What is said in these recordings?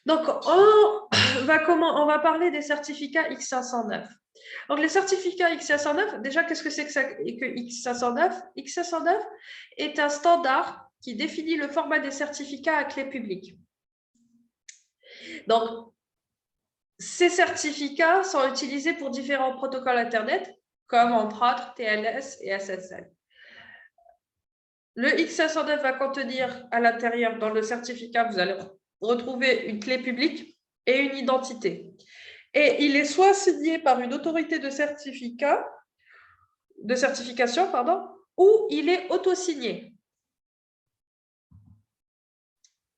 Donc, on va parler des certificats X509. Donc, les certificats X509, déjà, qu'est-ce que c'est que X509? X509 est un standard qui définit le format des certificats à clé publique. Donc, ces certificats sont utilisés pour différents protocoles Internet, comme entre autres TLS et SSL. Le X509 va contenir à l'intérieur, dans le certificat, vous allez retrouver une clé publique et une identité. Et il est soit signé par une autorité de certification, ou il est auto-signé.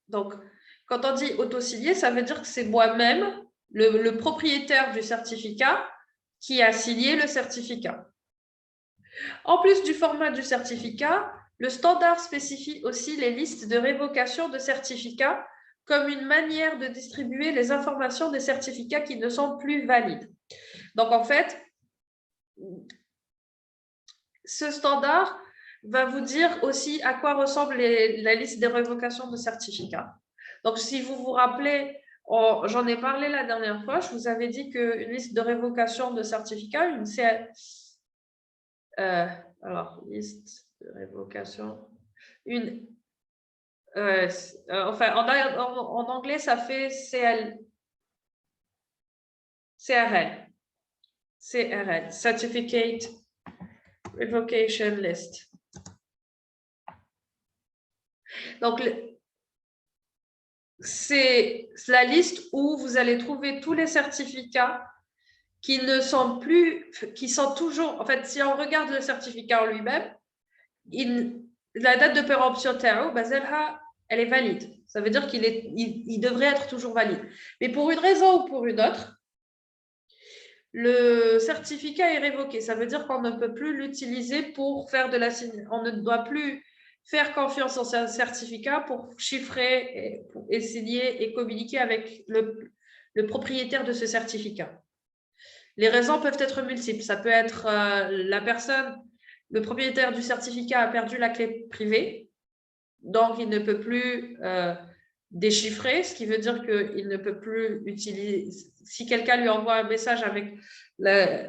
Donc, quand on dit auto-signé, ça veut dire que c'est moi-même, le propriétaire du certificat, qui a signé le certificat. En plus du format du certificat, le standard spécifie aussi les listes de révocation de certificats comme une manière de distribuer les informations des certificats qui ne sont plus valides. Donc, en fait, ce standard va vous dire aussi à quoi ressemble la liste des révocations de certificats. Donc, si vous vous rappelez, j'en ai parlé la dernière fois, je vous avais dit qu'une liste de révocation de certificats, alors, liste de révocation, enfin, en anglais, ça fait CRL, Certificate Revocation List. Donc, c'est la liste où vous allez trouver tous les certificats qui ne sont plus, qui sont toujours, en fait, si on regarde le certificat en lui-même, la date de péremption تاعو مازالها elle est valide. Ça veut dire il devrait être toujours valide. Mais pour une raison ou pour une autre, le certificat est révoqué. Ça veut dire qu'on ne peut plus l'utiliser pour faire de la signature. On ne doit plus faire confiance en ce certificat pour chiffrer et signer et communiquer avec le propriétaire de ce certificat. Les raisons peuvent être multiples. Ça peut être la personne, le propriétaire du certificat a perdu la clé privée, donc il ne peut plus déchiffrer, ce qui veut dire qu'il ne peut plus utiliser. Si quelqu'un lui envoie un message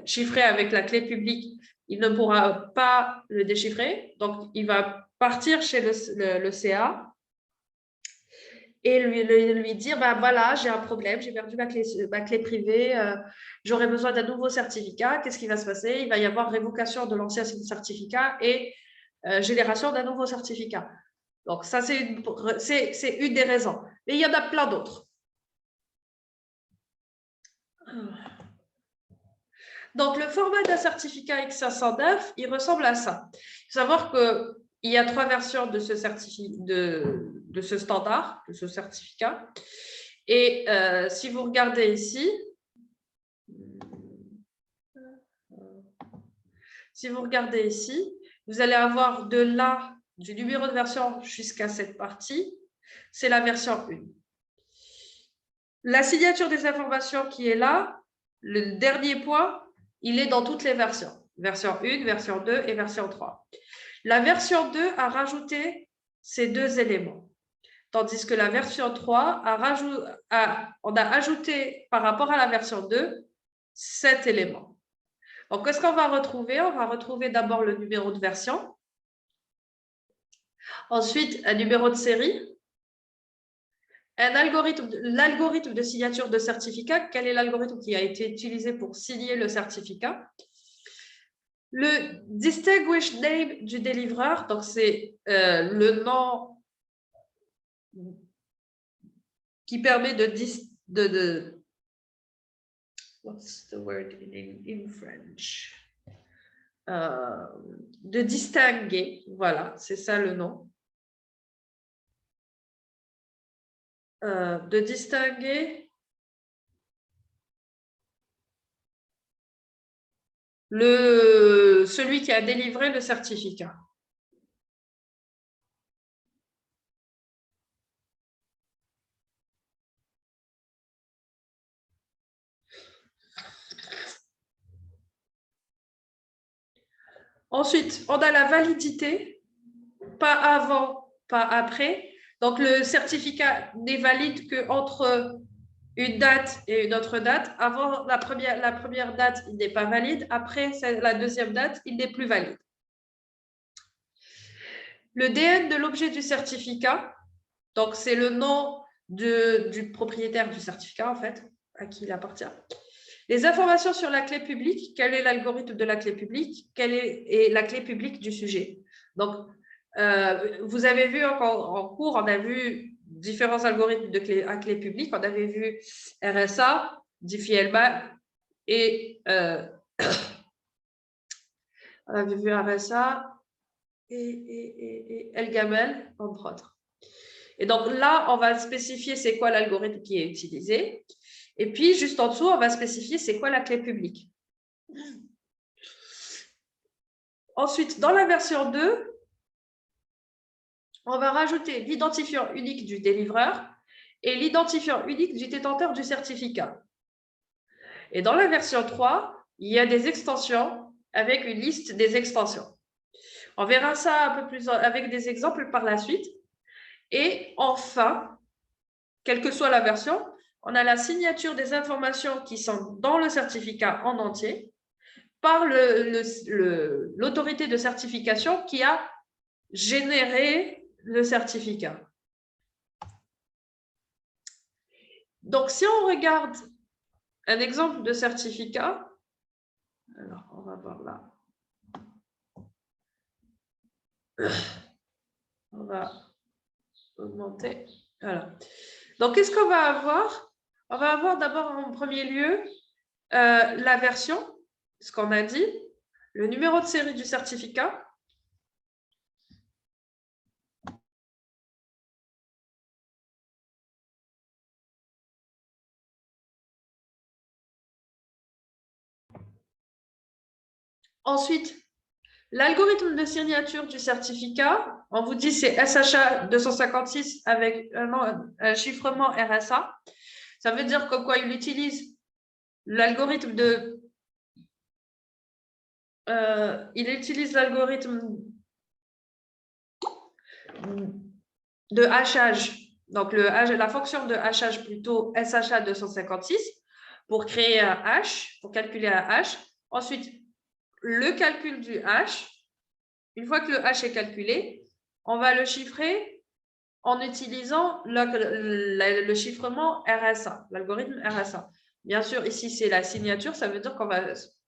chiffré avec la clé publique, il ne pourra pas le déchiffrer. Donc, il va partir chez le CA et lui dire, ben voilà, j'ai un problème, j'ai perdu ma clé privée, j'aurais besoin d'un nouveau certificat. Qu'est-ce qui va se passer? Il va y avoir révocation de l'ancien certificat et génération d'un nouveau certificat. Donc, ça, c'est une des raisons. Mais il y en a plein d'autres. Donc, le format d'un certificat X509, il ressemble à ça. Il faut savoir qu'il y a 3 versions de ce standard, de ce certificat. Et si vous regardez ici, vous allez avoir de là, du numéro de version jusqu'à cette partie. C'est la version 1. La signature des informations qui est là, le dernier point, il est dans toutes les versions. Version 1, version 2 et version 3. La version 2 a rajouté ces 2 éléments. Tandis que la version 3 on a ajouté par rapport à la version 2 7 éléments. Donc, qu'est-ce qu'on va retrouver? On va retrouver d'abord le numéro de version. Ensuite, un numéro de série. L'algorithme de signature de certificat. Quel est l'algorithme qui a été utilisé pour signer le certificat? Le distinguished name du délivreur, donc c'est le nom qui permet what's the word in French? De distinguer, voilà, c'est ça le nom. De distinguer celui qui a délivré le certificat. Ensuite, on a la validité, pas avant, pas après. Donc, le certificat n'est valide qu'entre une date et une autre date. Avant la première date, il n'est pas valide. Après la deuxième date, il n'est plus valide. Le DN de l'objet du certificat, donc c'est le nom du propriétaire du certificat, en fait, à qui il appartient. Les informations sur la clé publique, quel est l'algorithme de la clé publique, quelle est la clé publique du sujet. Donc, vous avez vu en cours, on a vu différents algorithmes de clé à clé publique. On avait vu RSA, Diffie-Hellman et on avait vu RSA et Elgamal, entre autres. Et donc là, on va spécifier c'est quoi l'algorithme qui est utilisé. Et puis, juste en dessous, on va spécifier c'est quoi la clé publique. Ensuite, dans la version 2, on va rajouter l'identifiant unique du délivreur et l'identifiant unique du détenteur du certificat. Et dans la version 3, il y a des extensions avec une liste des extensions. On verra ça un peu plus avec des exemples par la suite. Et enfin, quelle que soit la version, on a la signature des informations qui sont dans le certificat en entier par l'autorité de certification qui a généré le certificat. Donc, si on regarde un exemple de certificat, alors on va voir là. On va augmenter. Voilà. Donc, qu'est-ce qu'on va avoir? On va avoir d'abord en premier lieu la version, ce qu'on a dit, le numéro de série du certificat. Ensuite, l'algorithme de signature du certificat, on vous dit c'est SHA 256 avec un chiffrement RSA. Ça veut dire que quoi, il utilise l'algorithme de hachage, donc la fonction de hachage plutôt SHA 256 pour créer un hash, pour calculer un hash. Ensuite, le calcul du hash, une fois que le hash est calculé, on va le chiffrer en utilisant le chiffrement RSA, l'algorithme RSA. Bien sûr, ici, c'est la signature, ça veut dire qu'on va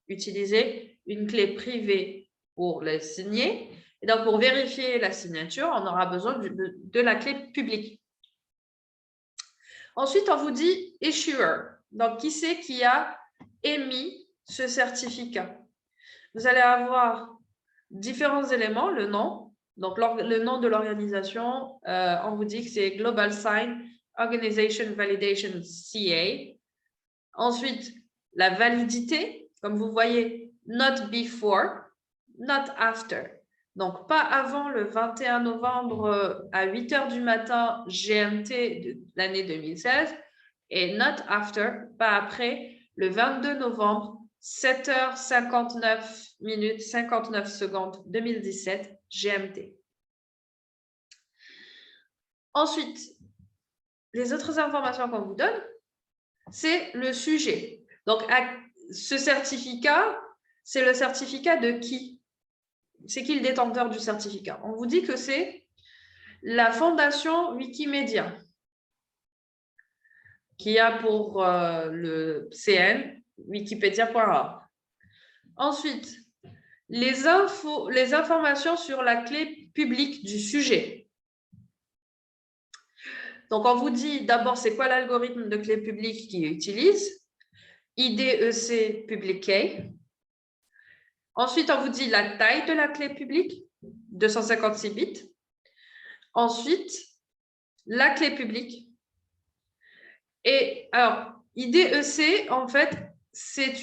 utiliser une clé privée pour le signer. Et donc, pour vérifier la signature, on aura besoin de la clé publique. Ensuite, on vous dit « issuer ». Donc, qui c'est qui a émis ce certificat? Vous allez avoir différents éléments, le nom. Donc, le nom de l'organisation, on vous dit que c'est Global Sign Organization Validation CA. Ensuite, la validité, comme vous voyez, not before, not after. Donc, pas avant le 21 novembre à 8 h du matin GMT de l'année 2016 et not after, pas après, le 22 novembre 7 h 59 minutes 59 secondes 2017 GMT. Ensuite, les autres informations qu'on vous donne, c'est le sujet. Donc, ce certificat, c'est le certificat de qui? C'est qui le détenteur du certificat? On vous dit que c'est la fondation Wikimedia, qui a pour le CN wikipedia.org. Ensuite, les informations sur la clé publique du sujet. Donc, on vous dit d'abord, c'est quoi l'algorithme de clé publique qu'il utilise? IDEC public key. Ensuite, on vous dit la taille de la clé publique, 256 bits. Ensuite, la clé publique. Et alors, IDEC, en fait, c'est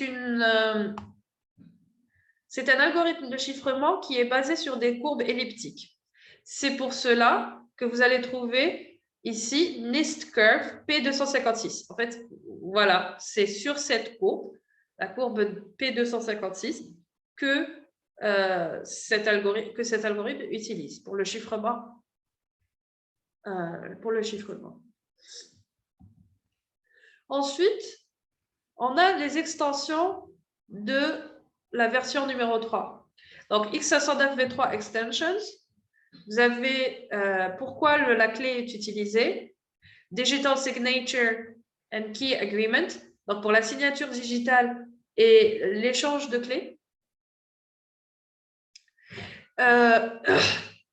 un algorithme de chiffrement qui est basé sur des courbes elliptiques. C'est pour cela que vous allez trouver ici NIST Curve P256. En fait, voilà, c'est sur cette courbe, la courbe P256, que cet algorithme utilise pour le chiffrement pour le chiffrement. Ensuite, on a les extensions de la version numéro 3. Donc, X509v3 Extensions. Vous avez pourquoi la clé est utilisée. Digital Signature and Key Agreement. Donc, pour la signature digitale et l'échange de clés.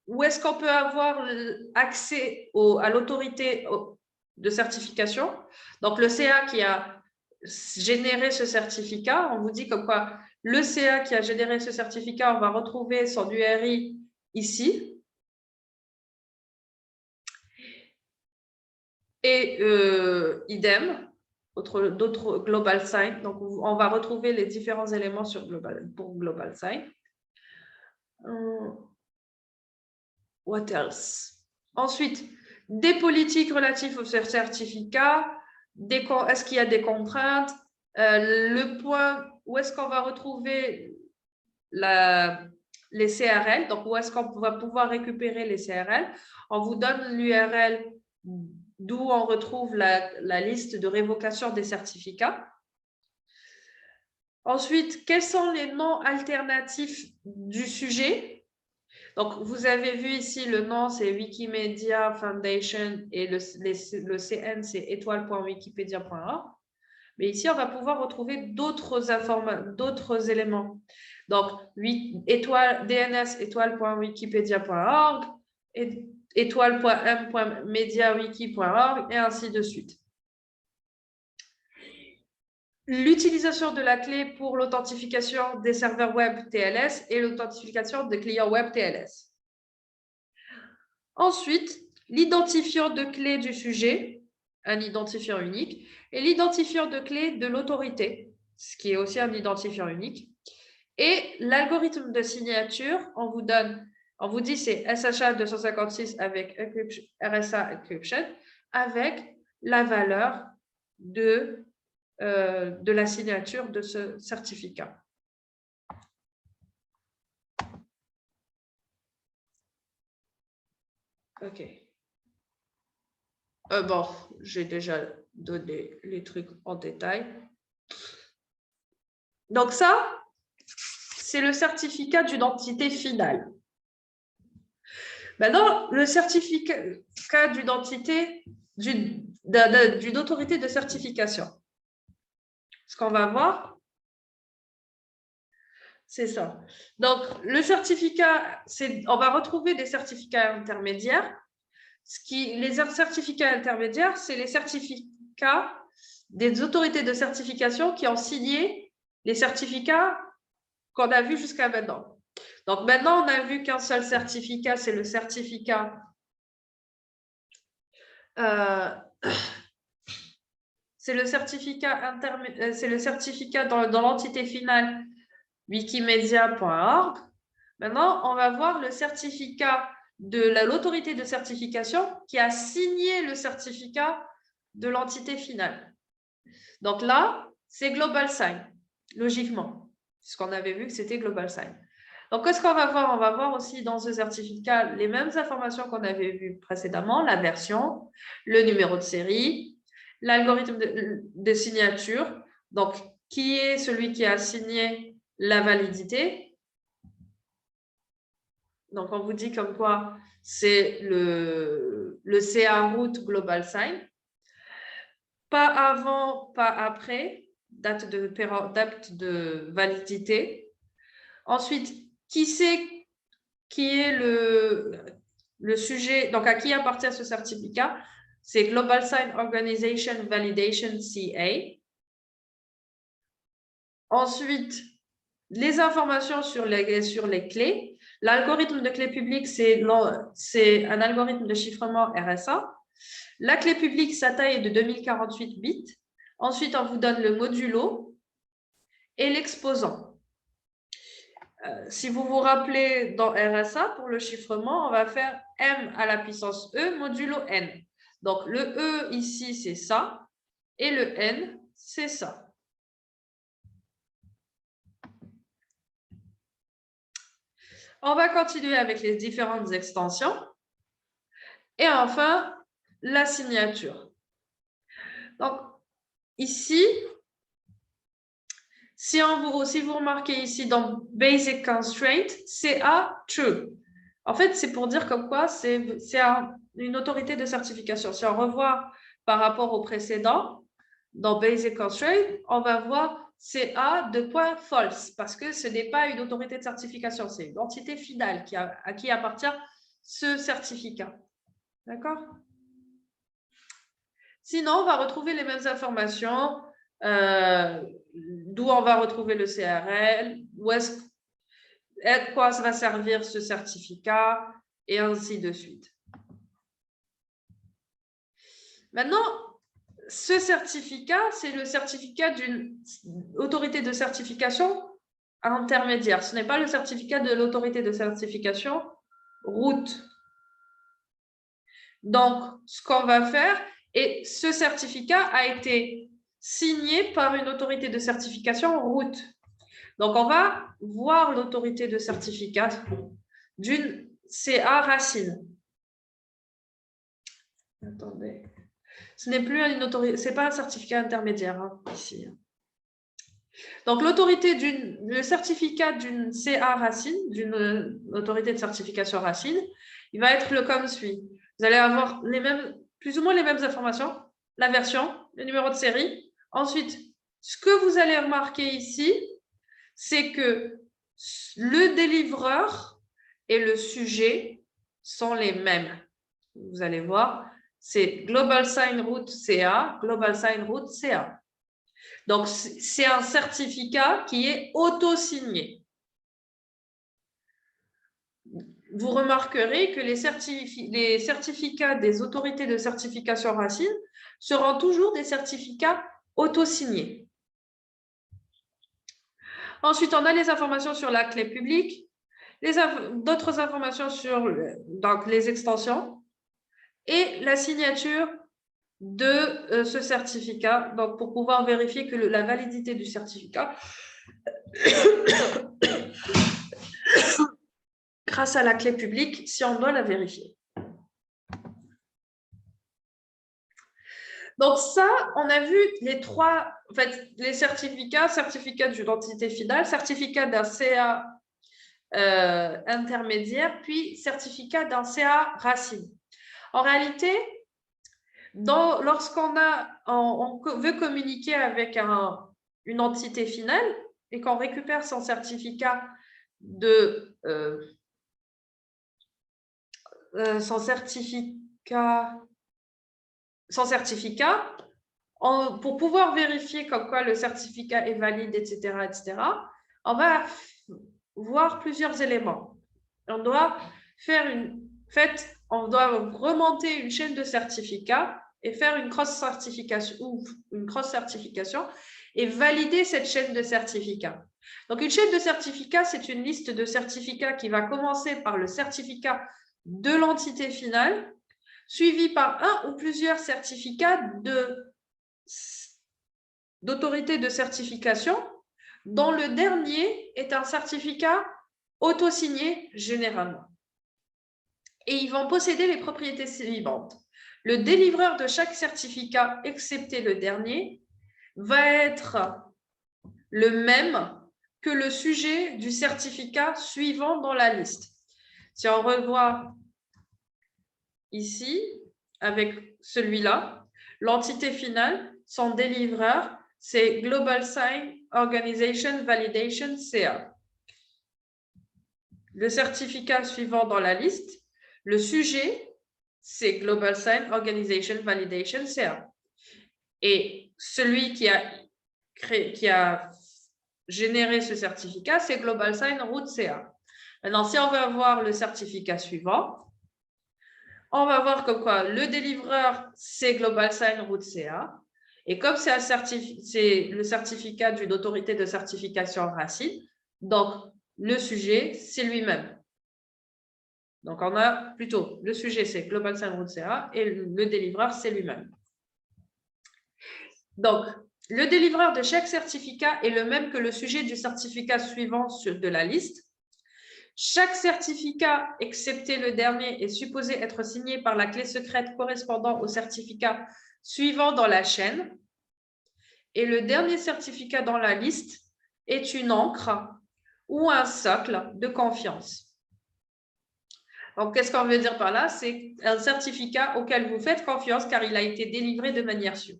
Où est-ce qu'on peut avoir accès à l'autorité de certification? Donc, le CA qui a généré ce certificat, on vous dit comme quoi le CA qui a généré ce certificat, on va retrouver son URI ici. Et idem, d'autres Global Sign. Donc, on va retrouver les différents éléments pour Global Sign. What else? Ensuite, des politiques relatives au certificat. Est-ce qu'il y a des contraintes? Le point, où est-ce qu'on va retrouver les CRL? Donc, où est-ce qu'on va pouvoir récupérer les CRL? On vous donne l'URL d'où on retrouve la liste de révocation des certificats. Ensuite, quels sont les noms alternatifs du sujet? Donc, vous avez vu ici, le nom, c'est Wikimedia Foundation et le CN, c'est étoile.wikipedia.org. Mais ici, on va pouvoir retrouver d'autres éléments. Donc, DNS étoile.wikipedia.org, étoile.m.mediawiki.org et ainsi de suite. L'utilisation de la clé pour l'authentification des serveurs web TLS et l'authentification des clients web TLS. Ensuite, l'identifiant de clé du sujet, un identifiant unique, et l'identifiant de clé de l'autorité, ce qui est aussi un identifiant unique. Et l'algorithme de signature, on vous dit c'est SHA 256 avec RSA encryption, avec la valeur de la signature de ce certificat. OK. Bon, j'ai déjà donné les trucs en détail. Donc ça, c'est le certificat d'identité finale. Maintenant, le certificat d'identité d'une autorité de certification. Ce qu'on va voir, c'est ça. Donc, le certificat, on va retrouver des certificats intermédiaires. Les certificats intermédiaires, c'est les certificats des autorités de certification qui ont signé les certificats qu'on a vus jusqu'à maintenant. Donc, maintenant, on a vu qu'un seul certificat, c'est le certificat c'est le certificat dans l'entité finale wikimedia.org. Maintenant, on va voir le certificat de l'autorité de certification qui a signé le certificat de l'entité finale. Donc là, c'est Global Sign, logiquement, puisqu'on avait vu que c'était Global Sign. Donc, qu'est-ce qu'on va voir? On va voir aussi dans ce certificat les mêmes informations qu'on avait vues précédemment, la version, le numéro de série, l'algorithme de signature, donc qui est celui qui a signé la validité. Donc, on vous dit comme quoi c'est le CA root Global Sign. Pas avant, pas après, date de validité. Ensuite, qui est le sujet, donc à qui appartient ce certificat? C'est Global Sign Organization Validation CA. Ensuite, les informations sur les clés. L'algorithme de clé publique, c'est un algorithme de chiffrement RSA. La clé publique, sa taille est de 2048 bits. Ensuite, on vous donne le modulo et l'exposant. Si vous vous rappelez dans RSA, pour le chiffrement, on va faire M à la puissance E modulo N. Donc, le E ici, c'est ça. Et le N, c'est ça. On va continuer avec les différentes extensions. Et enfin, la signature. Donc, ici, si vous remarquez ici dans Basic Constraint, CA True. En fait, c'est pour dire comme quoi c'est une autorité de certification. Si on revoit par rapport au précédent, dans Basic Constraint, on va voir CA de point false, parce que ce n'est pas une autorité de certification, c'est une entité finale à qui appartient ce certificat. D'accord? Sinon, on va retrouver les mêmes informations, d'où on va retrouver le CRL, à quoi ça va servir ce certificat, et ainsi de suite. Maintenant, ce certificat, c'est le certificat d'une autorité de certification intermédiaire. Ce n'est pas le certificat de l'autorité de certification route. Donc, ce qu'on va faire, et ce certificat a été signé par une autorité de certification route. Donc, on va voir l'autorité de certification d'une CA racine. Attendez. Ce n'est plus une autorité, c'est pas un certificat intermédiaire ici. Donc, le certificat d'une CA racine, d'une autorité de certification racine, il va être comme suit. Vous allez avoir plus ou moins les mêmes informations, la version, le numéro de série. Ensuite, ce que vous allez remarquer ici, c'est que le délivreur et le sujet sont les mêmes. Vous allez voir, c'est Global Sign Route CA, Global Sign Route CA. Donc, c'est un certificat qui est auto-signé. Vous remarquerez que les certificats des autorités de certification racine seront toujours des certificats auto-signés. Ensuite, on a les informations sur la clé publique, d'autres informations sur donc, les extensions et la signature de ce certificat, donc pour pouvoir vérifier que la validité du certificat grâce à la clé publique, si on doit la vérifier. Donc ça, on a vu les trois, en fait, les certificats, certificat d'une entité finale, certificat d'un CA intermédiaire, puis certificat d'un CA racine. En réalité, lorsqu'on veut communiquer avec une entité finale et qu'on récupère son certificat pour pouvoir vérifier comme quoi le certificat est valide, etc., on va voir plusieurs éléments. On doit on doit remonter une chaîne de certificats et faire une cross-certification et valider cette chaîne de certificats. Donc, une chaîne de certificats, c'est une liste de certificats qui va commencer par le certificat de l'entité finale, suivi par un ou plusieurs certificats d'autorité de certification, dont le dernier est un certificat auto-signé généralement. Et ils vont posséder les propriétés suivantes. Le délivreur de chaque certificat, excepté le dernier, va être le même que le sujet du certificat suivant dans la liste. Si on revoit ici, avec celui-là, l'entité finale, son délivreur, c'est Global Sign Organization Validation CA. Le certificat suivant dans la liste, le sujet, c'est Global Sign Organization Validation CA. Et celui qui a généré ce certificat, c'est Global Sign Route CA. Maintenant, si on veut avoir le certificat suivant, on va voir comme quoi le délivreur, c'est Global Sign Route CA. Et comme c'est le certificat d'une autorité de certification racine, donc le sujet, c'est lui-même. Donc, on a plutôt le sujet, c'est Global Sign Route CA et le délivreur, c'est lui-même. Donc, le délivreur de chaque certificat est le même que le sujet du certificat suivant de la liste. Chaque certificat, excepté le dernier, est supposé être signé par la clé secrète correspondant au certificat suivant dans la chaîne. Et le dernier certificat dans la liste est une encre ou un socle de confiance. Donc, qu'est-ce qu'on veut dire par là? C'est un certificat auquel vous faites confiance car il a été délivré de manière sûre.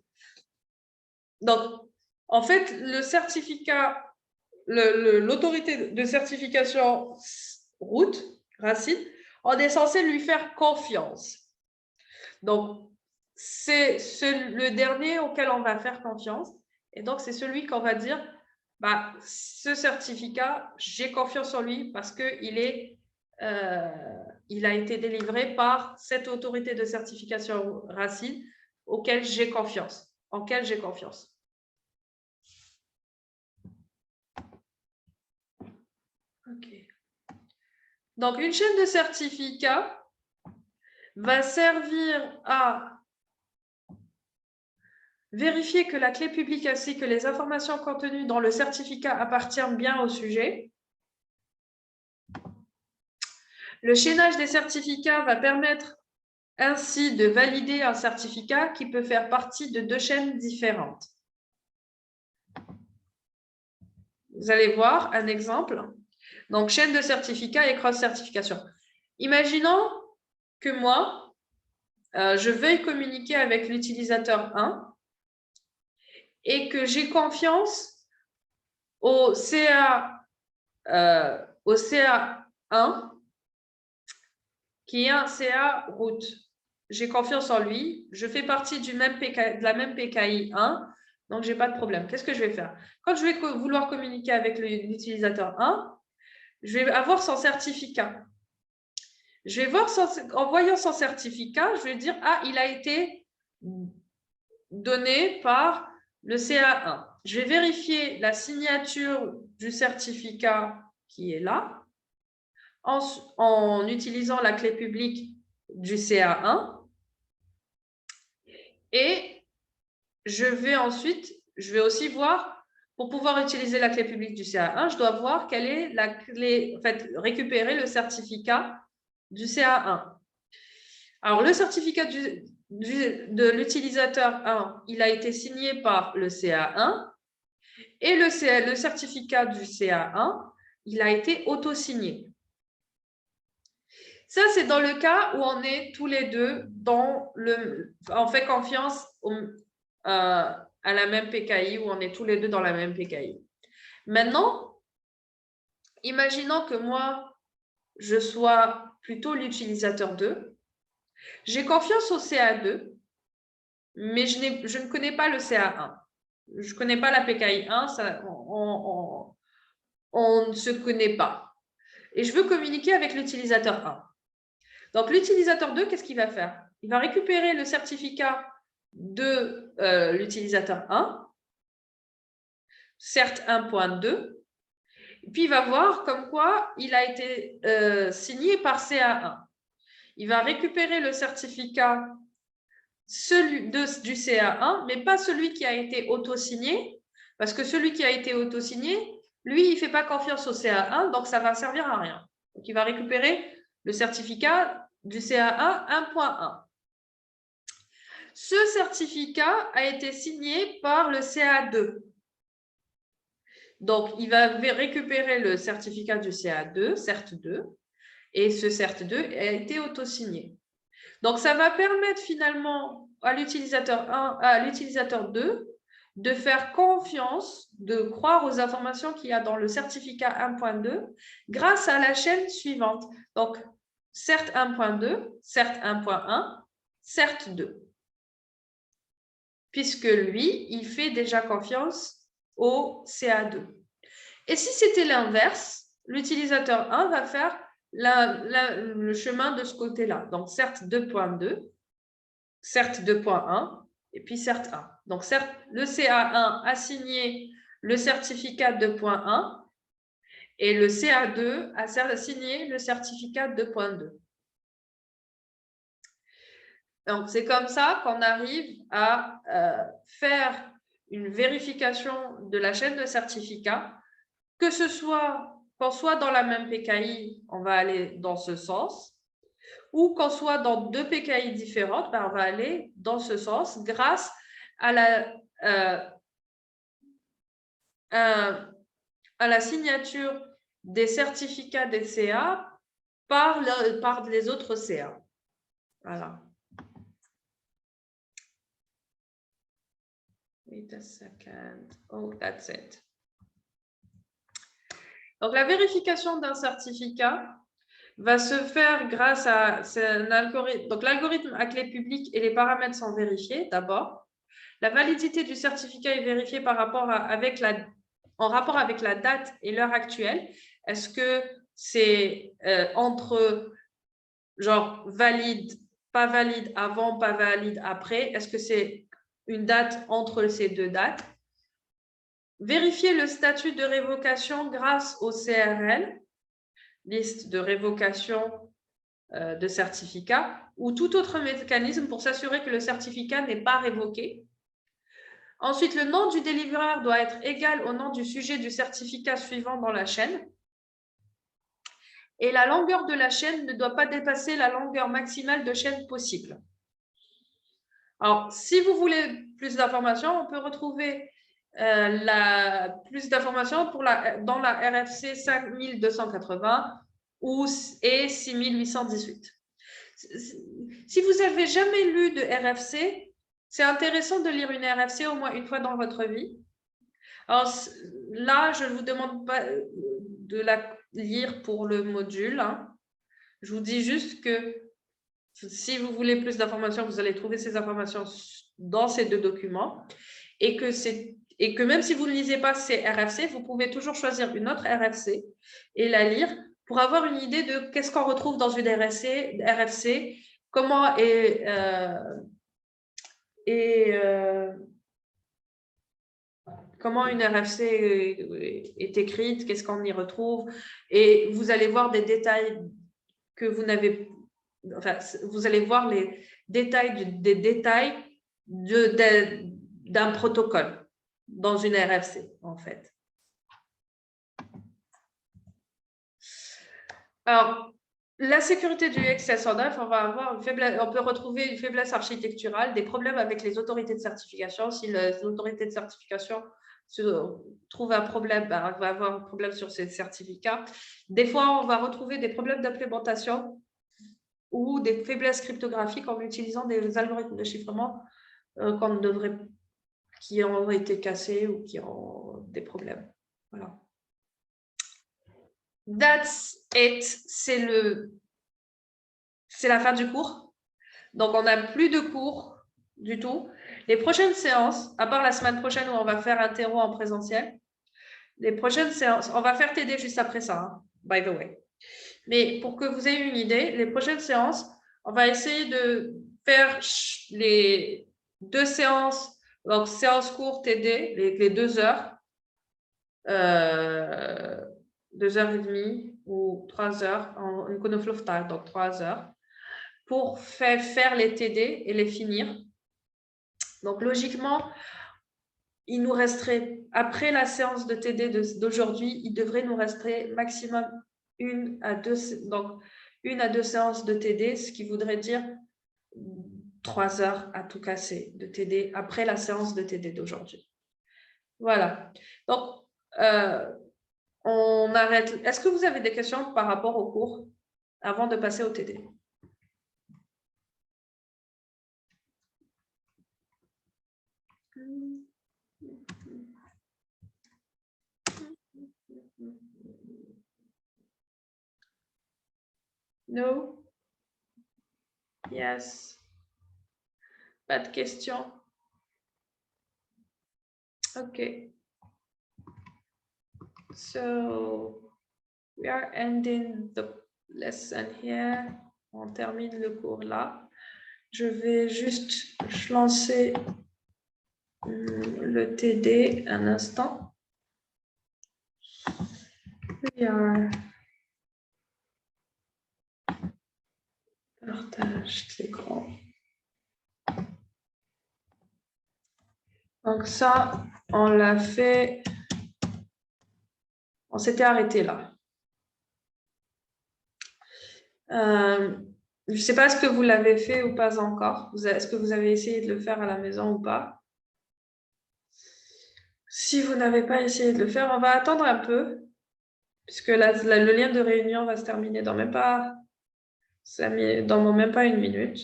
Donc, en fait, le certificat, l'autorité de certification route, Racine, on est censé lui faire confiance. Donc, c'est le dernier auquel on va faire confiance. Et donc, c'est celui qu'on va dire, bah, ce certificat, j'ai confiance en lui parce qu'il il a été délivré par cette autorité de certification Racine auquel j'ai confiance, en quelle j'ai confiance. Ok. Donc, une chaîne de certificats va servir à vérifier que la clé publique ainsi que les informations contenues dans le certificat appartiennent bien au sujet. Le chaînage des certificats va permettre ainsi de valider un certificat qui peut faire partie de deux chaînes différentes. Vous allez voir un exemple. Donc, chaîne de certificats et cross-certification. Imaginons que moi, je veuille communiquer avec l'utilisateur 1 et que j'ai confiance au CA1 qui est un CA route. J'ai confiance en lui, je fais partie de la même PKI 1, donc je n'ai pas de problème. Qu'est-ce que je vais faire? Quand je vais vouloir communiquer avec l'utilisateur 1, je vais avoir son certificat. Je vais voir, en voyant son certificat, je vais dire, ah, il a été donné par le CA1. Je vais vérifier la signature du certificat qui est là en utilisant la clé publique du CA1 et je vais aussi voir, pour pouvoir utiliser la clé publique du CA1, je dois voir quelle est la clé, en fait, récupérer le certificat du CA1. Alors, le certificat de l'utilisateur 1, il a été signé par le CA1 et le certificat du CA1, il a été auto-signé. Ça, c'est dans le cas où on est tous les deux on fait confiance à la même PKI, où on est tous les deux dans la même PKI. Maintenant, imaginons que moi, je sois plutôt l'utilisateur 2. J'ai confiance au CA2, mais je ne connais pas le CA1. Je ne connais pas la PKI 1, on ne se connaît pas. Et je veux communiquer avec l'utilisateur 1. Donc, l'utilisateur 2, qu'est-ce qu'il va faire? Il va récupérer le certificat de l'utilisateur 1, certes 1.2, puis il va voir comme quoi il a été signé par CA1. Il va récupérer le certificat du CA1, mais pas celui qui a été auto-signé, parce que celui qui a été auto-signé, lui, il ne fait pas confiance au CA1, donc ça ne va servir à rien. Donc, il va récupérer le certificat du CA1 1.1. Ce certificat a été signé par le CA2. Donc, il va récupérer le certificat du CA2, CERT2, et ce CERT2 a été auto-signé. Donc, ça va permettre finalement à l'utilisateur 1, à l'utilisateur 2 de faire confiance, de croire aux informations qu'il y a dans le certificat 1.2 grâce à la chaîne suivante. Donc, CERT 1.2, CERT 1.1, CERT 2. Puisque lui, il fait déjà confiance au CA2. Et si c'était l'inverse, l'utilisateur 1 va faire le chemin de ce côté-là. Donc, CERT 2.2, CERT 2.1 et puis CERT 1. Donc, certes, le CA1 a signé le certificat 2.1 et le CA2 a signé le certificat 2.2. Donc, c'est comme ça qu'on arrive à faire une vérification de la chaîne de certificats, que ce soit qu'on soit dans la même PKI, on va aller dans ce sens, ou qu'on soit dans deux PKI différentes, ben, on va aller dans ce sens grâce à la signature des certificats des CA par les autres CA. Voilà. Wait a second. Oh, that's it. Donc, la vérification d'un certificat va se faire grâce à un algorithme. Donc, l'algorithme à clé publique et les paramètres sont vérifiés d'abord. La validité du certificat est vérifiée en rapport avec la date et l'heure actuelle. Est-ce que c'est entre genre valide, pas valide avant, pas valide après? Est-ce que c'est une date entre ces deux dates? Vérifier le statut de révocation grâce au CRL, liste de révocation de certificat, ou tout autre mécanisme pour s'assurer que le certificat n'est pas révoqué. Ensuite, le nom du délivreur doit être égal au nom du sujet du certificat suivant dans la chaîne. Et la longueur de la chaîne ne doit pas dépasser la longueur maximale de chaîne possible. Alors, si vous voulez plus d'informations, on peut retrouver plus d'informations dans la RFC 5280 et 6818. Si vous n'avez jamais lu de RFC, c'est intéressant de lire une RFC au moins une fois dans votre vie. Alors là, je ne vous demande pas de la lire pour le module. Hein. Je vous dis juste que si vous voulez plus d'informations, vous allez trouver ces informations dans ces deux documents et que même si vous ne lisez pas ces RFC, vous pouvez toujours choisir une autre RFC et la lire pour avoir une idée de qu'est-ce qu'on retrouve dans une RFC, comment comment une RFC est écrite, qu'est-ce qu'on y retrouve, et vous allez voir des détails que vous n'avez, enfin, vous allez voir les détails des détails d'un protocole dans une RFC, en fait. Alors, la sécurité du XS109, on peut retrouver une faiblesse architecturale, des problèmes avec les autorités de certification. Si l'autorité de certification se trouve un problème, ben, on va avoir un problème sur ces certificats. Des fois, on va retrouver des problèmes d'implémentation ou des faiblesses cryptographiques en utilisant des algorithmes de chiffrement qui ont été cassés ou qui ont des problèmes. Voilà. That's it. C'est la fin du cours. Donc, on n'a plus de cours du tout. Les prochaines séances, à part la semaine prochaine où on va faire un terreau en présentiel, les prochaines séances, on va faire TD juste après ça, hein, by the way. Mais pour que vous ayez une idée, les prochaines séances, on va essayer de faire les 2 séances, donc séance courte TD, les 2 heures, 2h30 ou 3 heures en Iconoflow, donc 3 heures, pour faire les TD et les finir. Donc, logiquement, il nous resterait, après la séance de TD d'aujourd'hui, il devrait nous rester maximum 1 à 2 séances de TD, ce qui voudrait dire 3 heures à tout casser de TD après la séance de TD d'aujourd'hui. Voilà. Donc, on arrête. Est-ce que vous avez des questions par rapport au cours avant de passer au TD? No? Yes. Pas de questions? Okay. So, we are ending the lesson here. On termine le cours là. Je vais juste lancer le TD un instant. We are... Partage d'écran. Donc ça, on l'a fait. On s'était arrêté là. Je ne sais pas ce que vous l'avez fait ou pas encore. Est-ce que vous avez essayé de le faire à la maison ou pas? Si vous n'avez pas essayé de le faire, on va attendre un peu, puisque le lien de réunion va se terminer dans même pas, même pas une minute.